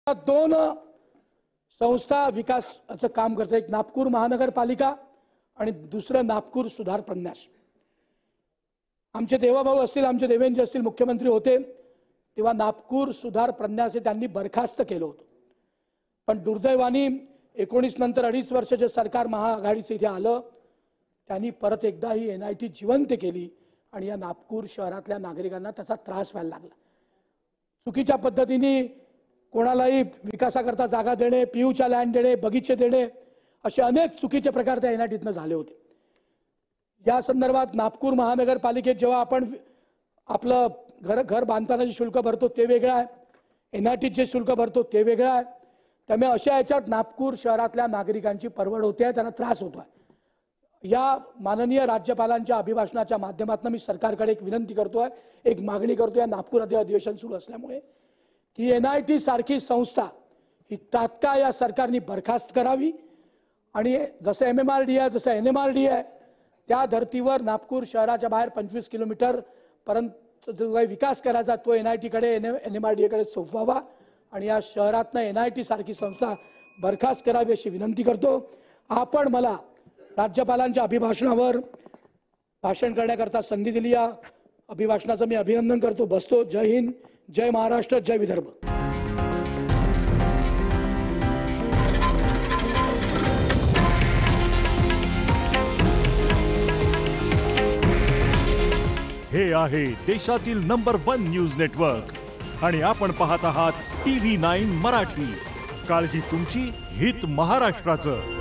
दोन संस्था विकासाचं काम करते, एक नागपूर महानगरपालिका आणि दुसरं नागपूर सुधार प्रन्यास। आमचे देवाभाऊ असतील, आमचे देवेंद्र असतील मुख्यमंत्री होते तेव्हा नागपूर सुधार प्रन्यास त्यांनी बरखास्त केलं होतं, पण दुर्दैवाने 19 नंतर 2.5 वर्ष जे सरकार महाआघाडीचे इथे आलं त्यांनी परत एकदा ही एनआयटी जिवंत केली आणि या नागपूर शहरातल्या नागरिकांना त्याचा त्रास व्हायला लागला। चुकीच्या पद्धतीने कोणालाही विकासाकरता जागा देणे, पीयूच्या लँड देणे, बगीचे देणे असे अनेक चुकीचे प्रकार त्या एनआयटीतनं झाले होते। या संदर्भात नागपूर महानगरपालिकेत जेव्हा आपण आपलं घर बांधताना जे शुल्क भरतो ते वेगळं आहे, एनआयटीत जे शुल्क भरतो ते वेगळं आहे, त्यामुळे अशा याच्यात नागपूर शहरातल्या नागरिकांची परवड होते, त्यांना त्रास होतो आहे। या माननीय राज्यपालांच्या अभिभाषणाच्या माध्यमातून मी सरकारकडे एक विनंती करतोय, एक मागणी करतोय नागपूरमध्ये अधिवेशन सुरू असल्यामुळे की एनआयटी सारखी संस्था ही तात्काळ या सरकारने बरखास्त करावी आणि जसं एमएमआरडी आहे, जसं एनएमआरडी आहे त्या धर्तीवर नागपूर शहराच्या बाहेर 25 किलोमीटर पर्यंत जो काही विकास करायचा तो एनआयटी कडे एनएमआरडी कडे सोपवावा आणि या शहरातनं एनआयटी सारखी संस्था बरखास्त करावी अशी विनंती करतो। आपण मला राज्यपालांच्या अभिभाषणावर भाषण करण्याकरता संधी दिली, या अभिभाषणाचं मी अभिनंदन करतो। बसतो। जय हिंद, जय महाराष्ट्र, जय विदर्भ। हे आहे देशातील नंबर 1 न्यूज नेटवर्क आणि आपण पाहत आहात TV9 मराठी। काळजी तुमची, हित महाराष्ट्राचं।